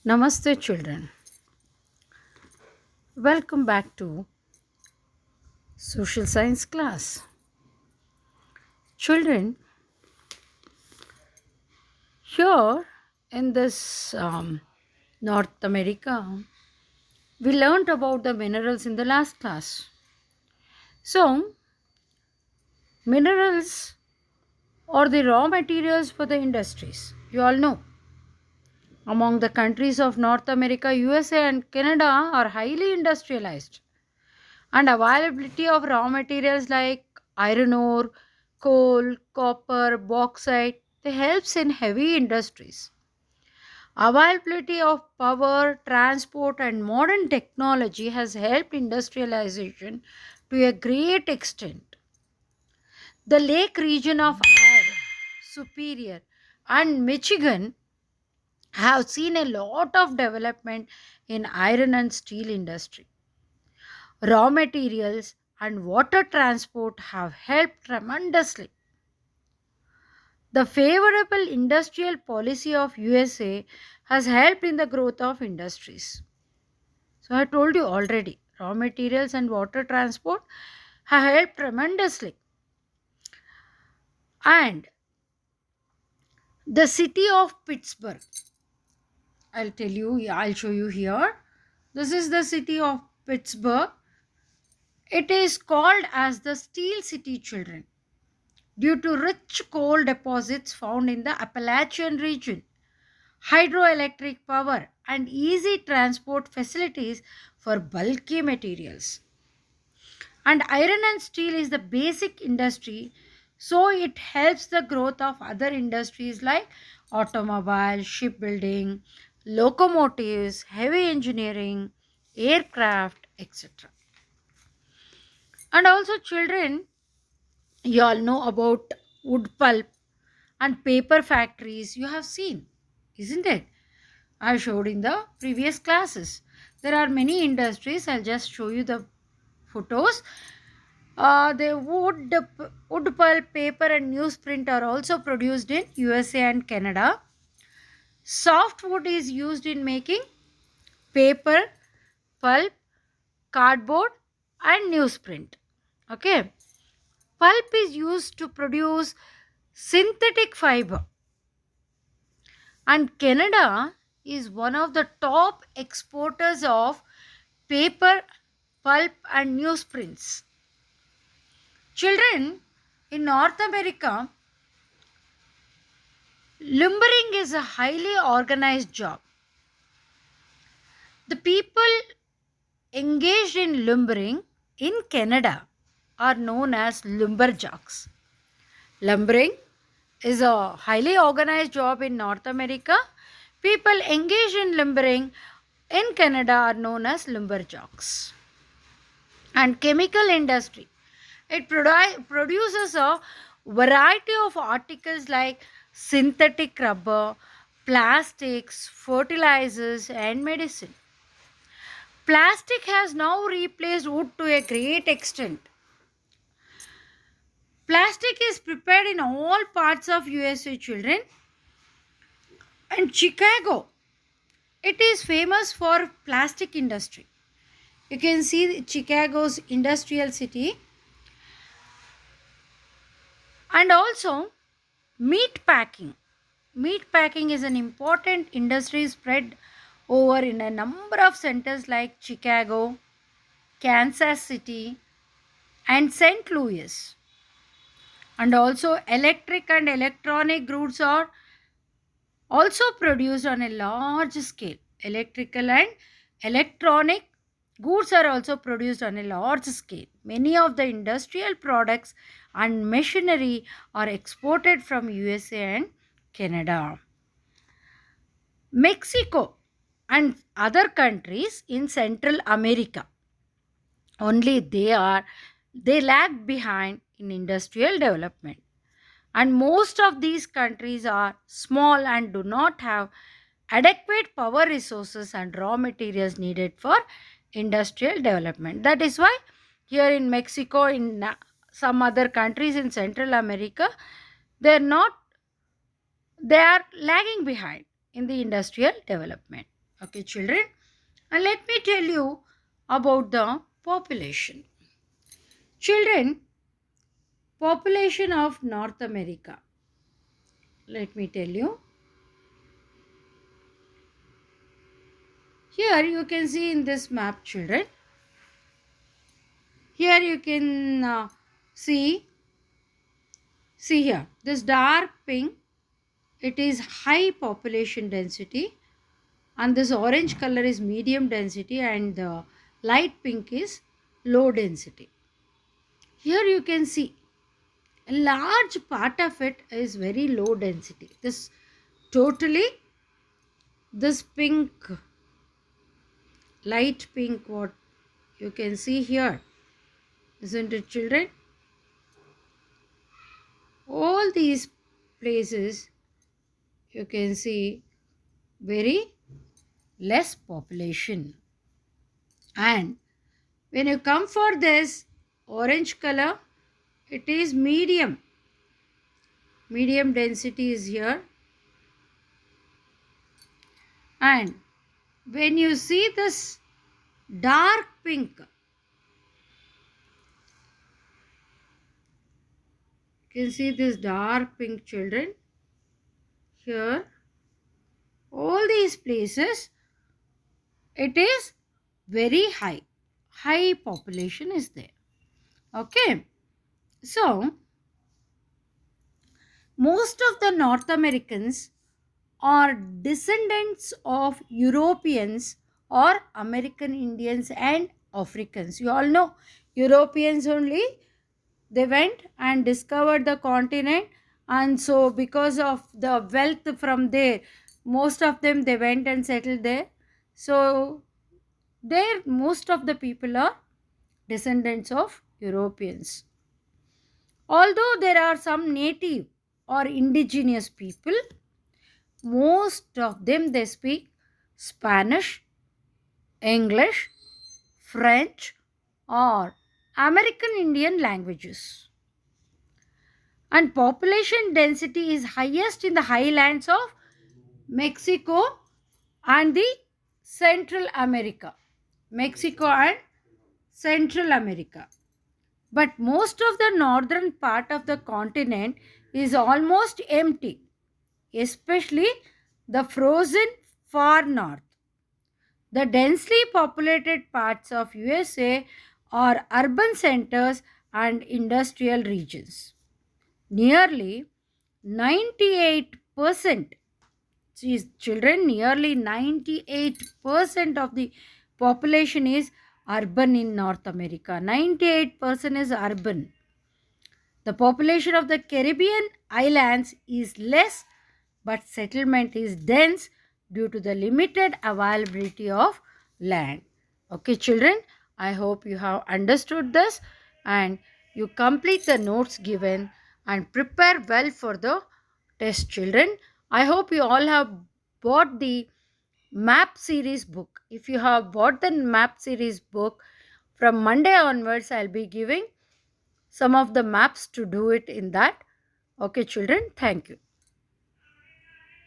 Namaste, children. Welcome back to social science class. Children, here in this North America, we learned about the minerals in the last class. So, minerals are the raw materials for the industries. You all know. Among the countries of North America, USA, and Canada are highly industrialized, and availability of raw materials like iron ore, coal, copper, bauxite, they helps in heavy industries. Availability of power, transport, and modern technology has helped industrialization to a great extent. The lake region of Air, Superior, and Michigan have seen a lot of development in iron and steel industry. Raw materials and water transport have helped tremendously. The favorable industrial policy of USA has helped in the growth of industries. So I told you already, raw materials and water transport have helped tremendously. And the city of Pittsburgh, I'll tell you, I'll show you here. This is the city of Pittsburgh. It is called as the Steel City, children, due to rich coal deposits found in the Appalachian region, hydroelectric power, and easy transport facilities for bulky materials. And iron and steel is the basic industry, so it helps the growth of other industries like automobile, shipbuilding, locomotives, heavy engineering, aircraft, etc. And also, children, you all know about wood pulp and paper factories you have seen, isn't it? I showed in the previous classes. There are many industries. I'll just show you the photos. The wood pulp, paper, and newsprint are also produced in USA and Canada. Softwood is used in making paper, pulp, cardboard, and newsprint. Okay. Pulp is used to produce synthetic fiber, and Canada is one of the top exporters of paper, pulp, and newsprints. Children, in North America, lumbering is a highly organized job. The people engaged in lumbering in Canada are known as lumberjacks. Lumbering is a highly organized job in North America. People engaged in lumbering in Canada are known as lumberjacks. And chemical industry, it produces a variety of articles like synthetic rubber, plastics, fertilizers, and medicine. Plastic has now replaced wood to a great extent. Plastic is prepared in all parts of USA, children. And Chicago, it is famous for plastic industry. You can see Chicago's industrial city. And also meat packing. Meat packing is an important industry spread over in a number of centers like Chicago, Kansas City, and St. Louis. And also electric and electronic goods are also produced on a large scale. Electrical and electronic goods are also produced on a large scale. Many of the industrial products and machinery are exported from USA and Canada. Mexico and other countries in Central America, only they lag behind in industrial development, and most of these countries are small and do not have adequate power resources and raw materials needed for industrial development. That is why here in Mexico, in some other countries in Central America, they are not they are lagging behind in the industrial development. Okay, children. And let me tell you about the population. Children, population of North America. Let me tell you. Here you can see in this map, children. Here you can see here. This dark pink, it is high population density, and this orange color is medium density, and the light pink is low density. Here you can see a large part of it is very low density. This totally, this pink, light pink, what you can see here, isn't it, children? All these places you can see very less population. And when you come for this orange color, it is medium density is here. And when you see this dark pink, you can see this dark pink, children. Here, all these places, it is very high population is there. Okay, so most of the North Americans are descendants of Europeans or American Indians and Africans. You all know Europeans only, they went and discovered the continent, and so because of the wealth from there, most of them they went and settled there. So there most of the people are descendants of Europeans. Although there are some native or indigenous people, most of them they speak Spanish, English, French or American Indian languages. And population density is highest in the highlands of Mexico and the Central America. Mexico and Central America. But most of the northern part of the continent is almost empty, especially the frozen far north. The densely populated parts of USA are urban centers and industrial regions. Nearly 98%, children, nearly 98% of the population is urban in North America. 98% is urban. The population of the Caribbean islands is less, but settlement is dense due to the limited availability of land. Okay, children, I hope you have understood this and you complete the notes given and prepare well for the test, children. I hope you all have bought the map series book. If you have bought the map series book, from Monday onwards, I'll be giving some of the maps to do it in that. Okay, children, thank you.